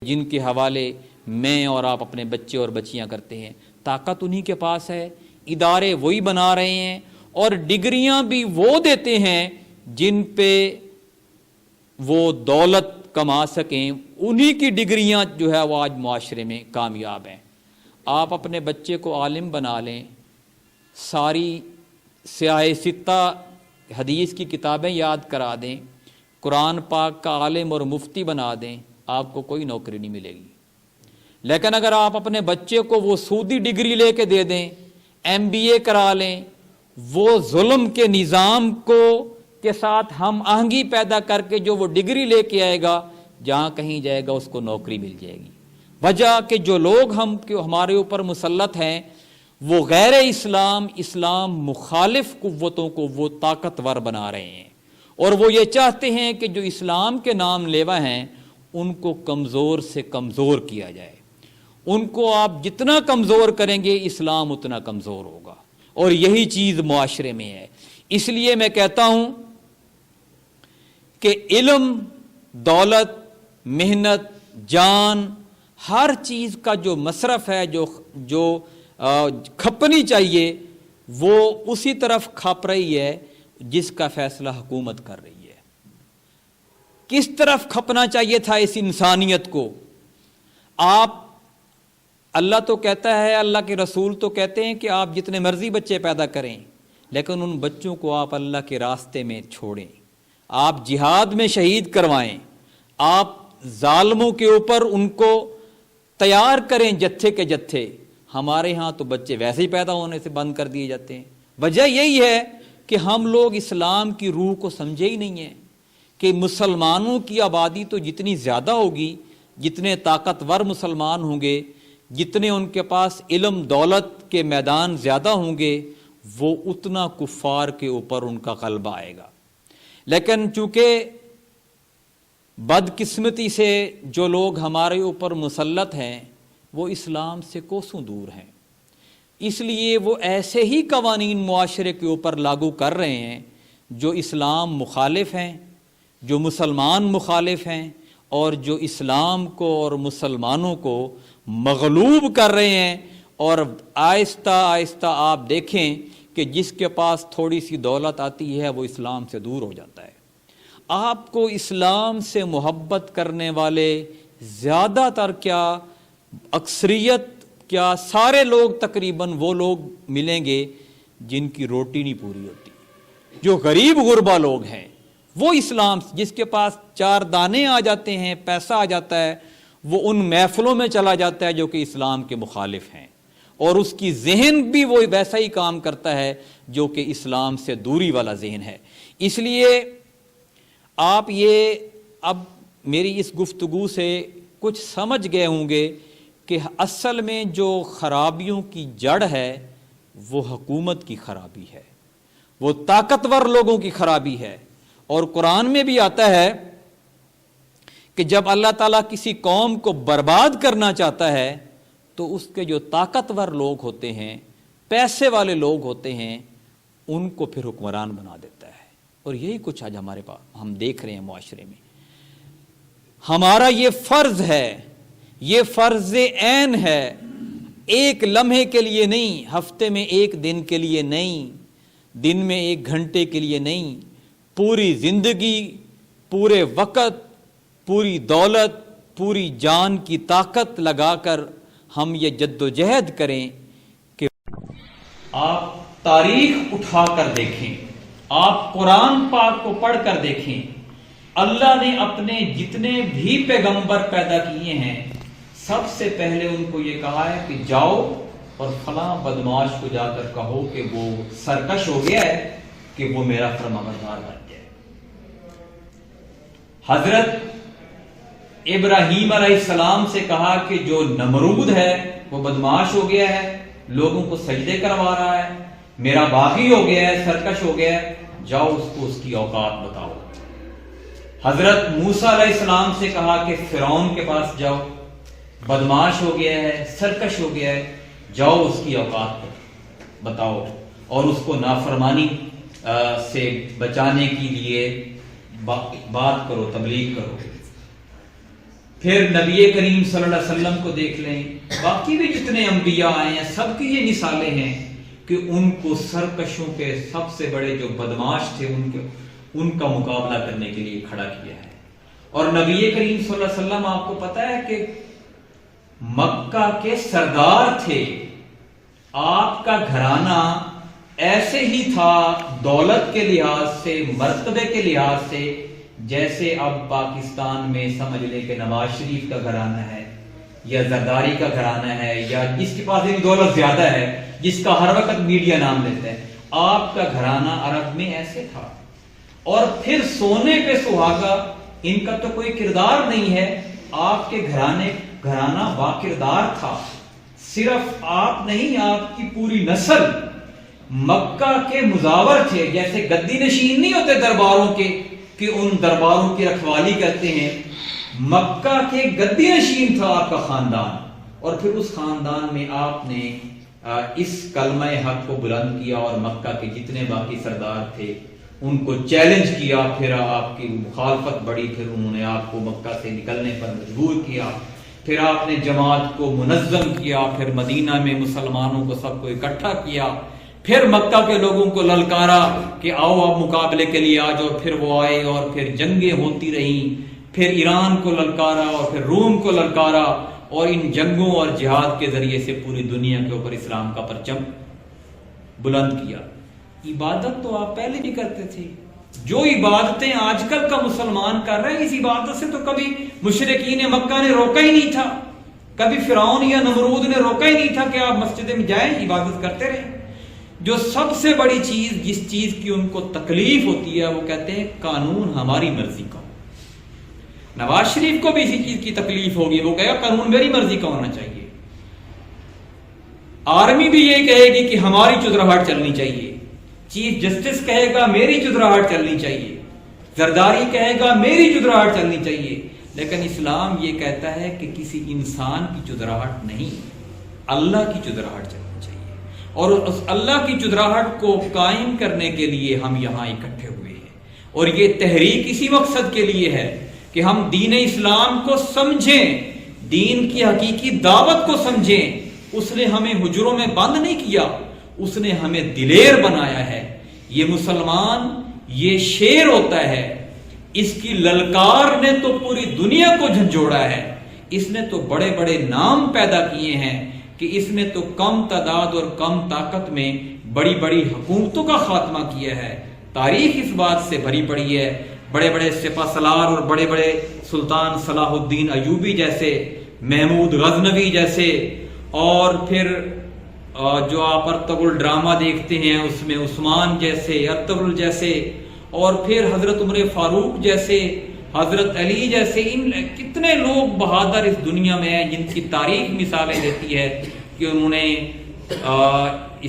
جن کے حوالے میں اور آپ اپنے بچے اور بچیاں کرتے ہیں، طاقت انہی کے پاس ہے، ادارے وہی بنا رہے ہیں اور ڈگریاں بھی وہ دیتے ہیں جن پہ وہ دولت کما سکیں، انہی کی ڈگریاں جو ہے وہ آج معاشرے میں کامیاب ہیں۔ آپ اپنے بچے کو عالم بنا لیں، ساری سیاہ ستہ حدیث کی کتابیں یاد کرا دیں، قرآن پاک کا عالم اور مفتی بنا دیں، آپ کو کوئی نوکری نہیں ملے گی۔ لیکن اگر آپ اپنے بچے کو وہ سودی ڈگری لے کے دے دیں، MBA کرا لیں، وہ ظلم کے نظام کے ساتھ ہم آہنگی پیدا کر کے جو وہ ڈگری لے کے آئے گا، جہاں کہیں جائے گا اس کو نوکری مل جائے گی۔ وجہ کہ جو لوگ ہمارے اوپر مسلط ہیں وہ غیر اسلام مخالف قوتوں کو وہ طاقتور بنا رہے ہیں، اور وہ یہ چاہتے ہیں کہ جو اسلام کے نام لیوا ہیں ان کو کمزور سے کمزور کیا جائے۔ ان کو آپ جتنا کمزور کریں گے اسلام اتنا کمزور ہوگا، اور یہی چیز معاشرے میں ہے۔ اس لیے میں کہتا ہوں کہ علم، دولت، محنت، جان، ہر چیز کا جو مصرف ہے، جو کھپنی چاہیے، وہ اسی طرف کھپ رہی ہے جس کا فیصلہ حکومت کر رہی ہے۔ کس طرف کھپنا چاہیے تھا اس انسانیت کو؟ اللہ تو کہتا ہے، اللہ کے رسول تو کہتے ہیں کہ آپ جتنے مرضی بچے پیدا کریں، لیکن ان بچوں کو آپ اللہ کے راستے میں چھوڑیں، آپ جہاد میں شہید کروائیں، آپ ظالموں کے اوپر ان کو تیار کریں جتھے کے جتھے۔ ہمارے ہاں تو بچے ویسے ہی پیدا ہونے سے بند کر دیے جاتے ہیں۔ وجہ یہی ہے کہ ہم لوگ اسلام کی روح کو سمجھے ہی نہیں ہیں کہ مسلمانوں کی آبادی تو جتنی زیادہ ہوگی، جتنے طاقتور مسلمان ہوں گے، جتنے ان کے پاس علم دولت کے میدان زیادہ ہوں گے، وہ اتنا کفار کے اوپر ان کا غلبہ آئے گا۔ لیکن چونکہ بدقسمتی سے جو لوگ ہمارے اوپر مسلط ہیں وہ اسلام سے کوسوں دور ہیں، اس لیے وہ ایسے ہی قوانین معاشرے کے اوپر لاگو کر رہے ہیں جو اسلام مخالف ہیں، جو مسلمان مخالف ہیں، اور جو اسلام کو اور مسلمانوں کو مغلوب کر رہے ہیں۔ اور آہستہ آہستہ آپ دیکھیں کہ جس کے پاس تھوڑی سی دولت آتی ہے وہ اسلام سے دور ہو جاتا ہے۔ آپ کو اسلام سے محبت کرنے والے زیادہ تر کیا، اکثریت کیا، سارے لوگ تقریباً وہ لوگ ملیں گے جن کی روٹی نہیں پوری ہوتی، جو غریب غربا لوگ ہیں۔ وہ اسلام، جس کے پاس 4 دانے آ جاتے ہیں، پیسہ آ جاتا ہے، وہ ان محفلوں میں چلا جاتا ہے جو کہ اسلام کے مخالف ہیں، اور اس کی ذہن بھی وہ ویسا ہی کام کرتا ہے جو کہ اسلام سے دوری والا ذہن ہے۔ اس لیے آپ یہ اب میری اس گفتگو سے کچھ سمجھ گئے ہوں گے کہ اصل میں جو خرابیوں کی جڑ ہے وہ حکومت کی خرابی ہے، وہ طاقتور لوگوں کی خرابی ہے۔ اور قرآن میں بھی آتا ہے کہ جب اللہ تعالیٰ کسی قوم کو برباد کرنا چاہتا ہے تو اس کے جو طاقتور لوگ ہوتے ہیں، پیسے والے لوگ ہوتے ہیں، ان کو پھر حکمران بنا دیتا ہے۔ اور یہی کچھ آج ہمارے پاس ہم دیکھ رہے ہیں معاشرے میں۔ ہمارا یہ فرض ہے، یہ فرض عین ہے، ایک لمحے کے لیے نہیں، ہفتے میں 1 دن کے لیے نہیں، دن میں 1 گھنٹے کے لیے نہیں، پوری زندگی، پورے وقت، پوری دولت، پوری جان کی طاقت لگا کر ہم یہ جد و جہد کریں کہ آپ تاریخ اٹھا کر دیکھیں، آپ قرآن پاک کو پڑھ کر دیکھیں، اللہ نے اپنے جتنے بھی پیغمبر پیدا کیے ہیں سب سے پہلے ان کو یہ کہا ہے کہ جاؤ اور فلاں بدماش کو جا کر کہو کہ وہ سرکش ہو گیا ہے کہ وہ میرا فرمانبردار بن جائے۔ حضرت ابراہیم علیہ السلام سے کہا کہ جو نمرود ہے وہ بدماش ہو گیا ہے، لوگوں کو سجدے کروا رہا ہے، میرا باغی ہو گیا ہے، سرکش ہو گیا ہے، جاؤ اس کو اس کی اوقات بتاؤ۔ حضرت موسیٰ علیہ السلام سے کہا کہ فرعون کے پاس جاؤ، بدماش ہو گیا ہے، سرکش ہو گیا ہے، جاؤ اس کی اوقات بتاؤ اور اس کو نافرمانی سے بچانے کے لیے بات کرو، تبلیغ کرو۔ پھر نبی کریم صلی اللہ علیہ وسلم کو دیکھ لیں، باقی بھی جتنے انبیاء آئے ہیں سب کی یہ مثالیں ہیں کہ ان کو سرکشوں کے سب سے بڑے جو بدماش تھے ان کا مقابلہ کرنے کے لیے کھڑا کیا ہے۔ اور نبی کریم صلی اللہ علیہ وسلم آپ کو پتا ہے کہ مکہ کے سردار تھے، آپ کا گھرانہ ایسے ہی تھا دولت کے لحاظ سے، مرتبے کے لحاظ سے، جیسے اب پاکستان میں سمجھ لیں کہ نواز شریف کا گھرانہ ہے یا زرداری کا گھرانہ ہے، یا جس کے پاس دولت زیادہ ہے، جس کا ہر وقت میڈیا نام لیتا ہے۔ آپ کا گھرانہ عرب میں ایسے تھا۔ اور پھر سونے پہ سہاگا، ان کا تو کوئی کردار نہیں ہے، آپ کے گھرانہ با کردار تھا۔ صرف آپ نہیں، آپ کی پوری نسل مکہ کے مزاور تھے۔ جیسے گدی نشین نہیں ہوتے درباروں کے کہ ان درباروں کی رکھوالی کرتے ہیں، مکہ کے گدی نشین تھا آپ کا خاندان۔ اور پھر اس خاندان میں آپ نے اس کلمہ حق کو بلند کیا اور مکہ کے جتنے باقی سردار تھے ان کو چیلنج کیا، پھر آپ کی مخالفت بڑھی، پھر انہوں نے آپ کو مکہ سے نکلنے پر مجبور کیا، پھر آپ نے جماعت کو منظم کیا، پھر مدینہ میں مسلمانوں کو سب کو اکٹھا کیا، پھر مکہ کے لوگوں کو للکارا کہ آؤ اب مقابلے کے لیے آ جاؤ، پھر وہ آئے اور پھر جنگیں ہوتی رہیں، پھر ایران کو للکارا اور پھر روم کو للکارا، اور ان جنگوں اور جہاد کے ذریعے سے پوری دنیا کے اوپر اسلام کا پرچم بلند کیا۔ عبادت تو آپ پہلے بھی کرتے تھے، جو عبادتیں آج کل کا مسلمان کر رہے ہیں اس عبادت سے تو کبھی مشرکین مکہ نے روکا ہی نہیں تھا، کبھی فرعون یا نمرود نے روکا ہی نہیں تھا کہ آپ مسجد میں جائیں عبادت کرتے رہیں۔ جو سب سے بڑی چیز، جس چیز کی ان کو تکلیف ہوتی ہے، وہ کہتے ہیں قانون ہماری مرضی کا۔ نواز شریف کو بھی اسی چیز کی تکلیف ہوگی، وہ کہے گا قانون میری مرضی کا ہونا چاہیے۔ آرمی بھی یہ کہے گی کہ ہماری چودراہٹ چلنی چاہیے، چیف جسٹس کہے گا میری چودراہٹ چلنی چاہیے، زرداری کہے گا میری چودراہٹ چلنی چاہیے۔ لیکن اسلام یہ کہتا ہے کہ کسی انسان کی چودراہٹ نہیں، اللہ کی چودراہٹ چلنی چاہیے، اور اس اللہ کی چودراہٹ کو قائم کرنے کے لیے ہم یہاں اکٹھے ہوئے ہیں۔ اور یہ تحریک اسی مقصد کے لیے ہے کہ ہم دین اسلام کو سمجھیں، دین کی حقیقی دعوت کو سمجھیں۔ اس نے ہمیں حجروں میں بند نہیں کیا، اس نے ہمیں دلیر بنایا ہے۔ یہ مسلمان یہ شیر ہوتا ہے، اس کی للکار نے تو پوری دنیا کو جھنجھوڑا ہے، اس نے تو بڑے بڑے نام پیدا کیے ہیں کہ اس نے تو کم تعداد اور کم طاقت میں بڑی بڑی حکومتوں کا خاتمہ کیا ہے۔ تاریخ اس بات سے بھری پڑی ہے، بڑے بڑے سپہ سالار اور بڑے بڑے سلطان صلاح الدین ایوبی جیسے، محمود غزنوی جیسے، اور پھر جو آپ ارطغرل ڈرامہ دیکھتے ہیں اس میں عثمان جیسے، ارطغرل جیسے، اور پھر حضرت عمر فاروق جیسے، حضرت علی جیسے، ان کتنے لوگ بہادر اس دنیا میں ہیں جن کی تاریخ مثالیں دیتی ہے کہ انہوں نے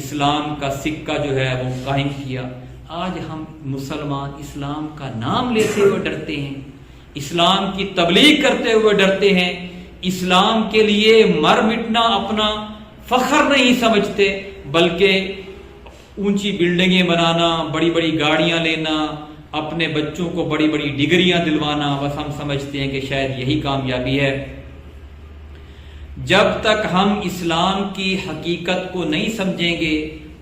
اسلام کا سکہ جو ہے وہ قائم کیا۔ آج ہم مسلمان اسلام کا نام لیتے ہوئے ڈرتے ہیں، اسلام کی تبلیغ کرتے ہوئے ڈرتے ہیں، اسلام کے لیے مر مٹنا اپنا فخر نہیں سمجھتے، بلکہ اونچی بلڈنگیں بنانا، بڑی بڑی گاڑیاں لینا، اپنے بچوں کو بڑی بڑی ڈگریاں دلوانا، بس ہم سمجھتے ہیں کہ شاید یہی کامیابی ہے۔ جب تک ہم اسلام کی حقیقت کو نہیں سمجھیں گے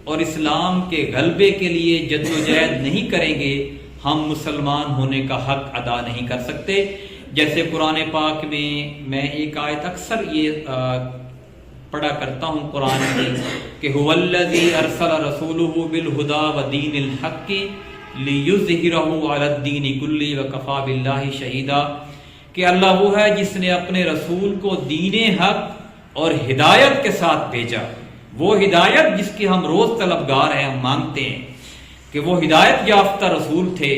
اور اسلام کے غلبے کے لیے جدوجہد نہیں کریں گے، ہم مسلمان ہونے کا حق ادا نہیں کر سکتے۔ جیسے قرآن پاک میں ایک آیت اکثر یہ پڑھا کرتا ہوں قرآن میں کہ هو الذی ارسل رسولہ بالہدی ودین الحق لیظہرہ علی الدین کلہ وکفی باللہ شہیدا، کہ اللہ وہ ہے جس نے اپنے رسول کو دین حق اور ہدایت کے ساتھ بھیجا، وہ ہدایت جس کی ہم روز طلبگار ہیں، ہم مانگتے ہیں کہ وہ ہدایت یافتہ رسول تھے،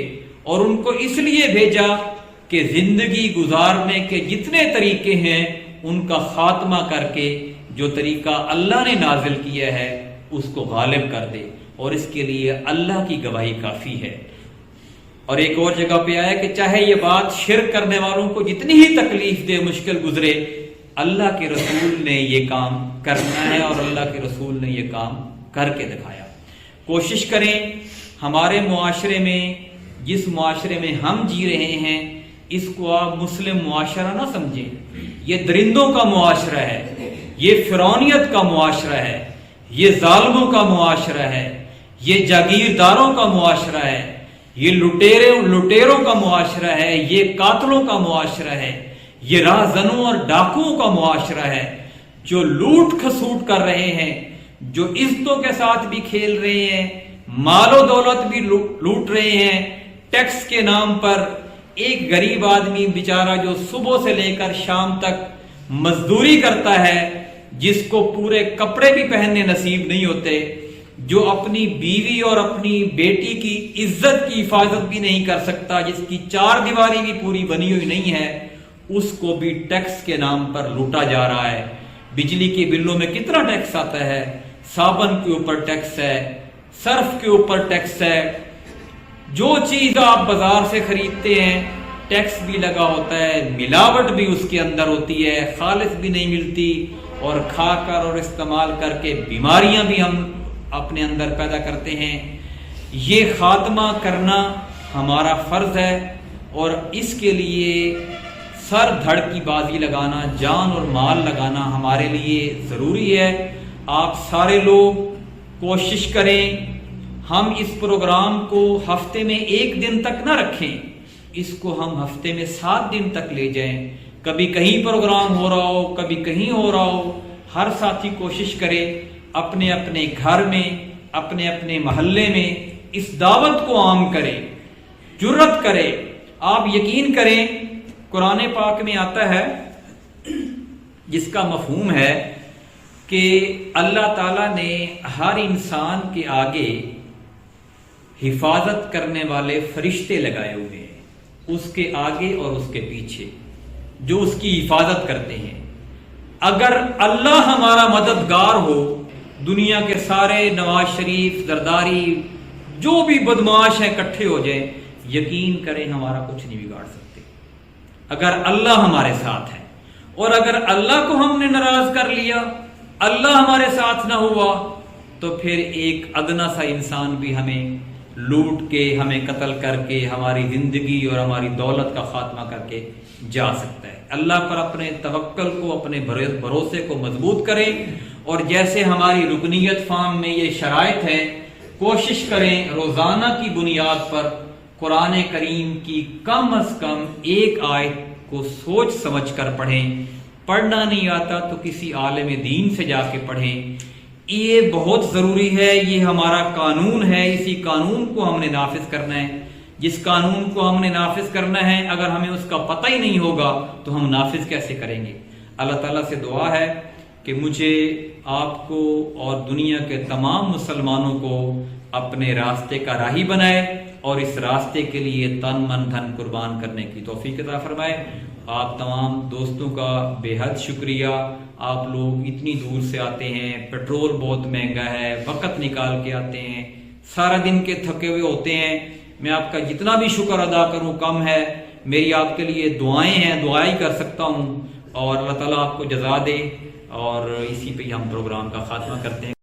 اور ان کو اس لیے بھیجا کہ زندگی گزارنے کے جتنے طریقے ہیں ان کا خاتمہ کر کے جو طریقہ اللہ نے نازل کیا ہے اس کو غالب کر دے، اور اس کے لیے اللہ کی گواہی کافی ہے۔ اور ایک اور جگہ پہ آیا کہ چاہے یہ بات شرک کرنے والوں کو جتنی ہی تکلیف دے، مشکل گزرے، اللہ کے رسول نے یہ کام کرنا ہے، اور اللہ کے رسول نے یہ کام کر کے دکھایا۔ کوشش کریں ہمارے معاشرے میں، جس معاشرے میں ہم جی رہے ہیں، اس کو آپ مسلم معاشرہ نہ سمجھیں، یہ درندوں کا معاشرہ ہے، یہ فرعونیت کا معاشرہ ہے، یہ ظالموں کا معاشرہ ہے، یہ جاگیرداروں کا معاشرہ ہے، یہ لٹیروں کا معاشرہ ہے، یہ قاتلوں کا معاشرہ ہے، یہ راہزنوں اور ڈاکوؤں کا معاشرہ ہے، جو لوٹ کھسوٹ کر رہے ہیں، جو عزتوں کے ساتھ بھی کھیل رہے ہیں، مال و دولت بھی لوٹ رہے ہیں ٹیکس کے نام پر۔ ایک غریب آدمی بیچارہ جو صبح سے لے کر شام تک مزدوری کرتا ہے، جس کو پورے کپڑے بھی پہننے نصیب نہیں ہوتے، جو اپنی بیوی اور اپنی بیٹی کی عزت کی حفاظت بھی نہیں کر سکتا، جس کی چار دیواری بھی پوری بنی ہوئی نہیں ہے، اس کو بھی ٹیکس کے نام پر لوٹا جا رہا ہے۔ بجلی کے بلوں میں کتنا ٹیکس آتا ہے، صابن کے اوپر ٹیکس ہے، صرف کے اوپر ٹیکس ہے، جو چیز آپ بازار سے خریدتے ہیں ٹیکس بھی لگا ہوتا ہے، ملاوٹ بھی اس کے اندر ہوتی ہے، خالص بھی نہیں ملتی، اور کھا کر اور استعمال کر کے بیماریاں بھی ہم اپنے اندر پیدا کرتے ہیں۔ یہ خاتمہ کرنا ہمارا فرض ہے، اور اس کے لیے سر دھڑ کی بازی لگانا، جان اور مال لگانا ہمارے لیے ضروری ہے۔ آپ سارے لوگ کوشش کریں، ہم اس پروگرام کو ہفتے میں 1 دن تک نہ رکھیں، اس کو ہم ہفتے میں 7 دن تک لے جائیں۔ کبھی کہیں پروگرام ہو رہا ہو، کبھی کہیں ہو رہا ہو، ہر ساتھی کوشش کرے اپنے اپنے گھر میں، اپنے اپنے محلے میں اس دعوت کو عام کرے، جرأت کرے۔ آپ یقین کریں، قرآن پاک میں آتا ہے، جس کا مفہوم ہے کہ اللہ تعالیٰ نے ہر انسان کے آگے حفاظت کرنے والے فرشتے لگائے ہوئے ہیں، اس کے آگے اور اس کے پیچھے، جو اس کی حفاظت کرتے ہیں۔ اگر اللہ ہمارا مددگار ہو، دنیا کے سارے نواز شریف، زرداری، جو بھی بدمعاش ہیں اکٹھے ہو جائیں، یقین کریں ہمارا کچھ نہیں بگاڑ سکتے، اگر اللہ ہمارے ساتھ ہے۔ اور اگر اللہ کو ہم نے ناراض کر لیا، اللہ ہمارے ساتھ نہ ہوا، تو پھر ایک ادنا سا انسان بھی ہمیں لوٹ کے، ہمیں قتل کر کے، ہماری زندگی اور ہماری دولت کا خاتمہ کر کے جا سکتا ہے۔ اللہ پر اپنے توکل کو، اپنے بھروسے کو مضبوط کریں، اور جیسے ہماری رکنیت فارم میں یہ شرائط ہے، کوشش کریں روزانہ کی بنیاد پر قرآن کریم کی کم از کم 1 آیت کو سوچ سمجھ کر پڑھیں۔ پڑھنا نہیں آتا تو کسی عالم دین سے جا کے پڑھیں، یہ بہت ضروری ہے، یہ ہمارا قانون ہے، اسی قانون کو ہم نے نافذ کرنا ہے۔ جس قانون کو ہم نے نافذ کرنا ہے، اگر ہمیں اس کا پتہ ہی نہیں ہوگا تو ہم نافذ کیسے کریں گے؟ اللہ تعالیٰ سے دعا ہے کہ مجھے، آپ کو اور دنیا کے تمام مسلمانوں کو اپنے راستے کا راہی بنائے، اور اس راستے کے لیے تن من دھن قربان کرنے کی توفیق عطا فرمائے۔ آپ تمام دوستوں کا بے حد شکریہ، آپ لوگ اتنی دور سے آتے ہیں، پیٹرول بہت مہنگا ہے، وقت نکال کے آتے ہیں، سارا دن کے تھکے ہوئے ہوتے ہیں، میں آپ کا جتنا بھی شکر ادا کروں کم ہے۔ میری آپ کے لیے دعائیں ہیں، دعائیں کر سکتا ہوں، اور اللہ تعالیٰ آپ کو جزا دے، اور اسی پہ ہم پروگرام کا خاتمہ کرتے ہیں۔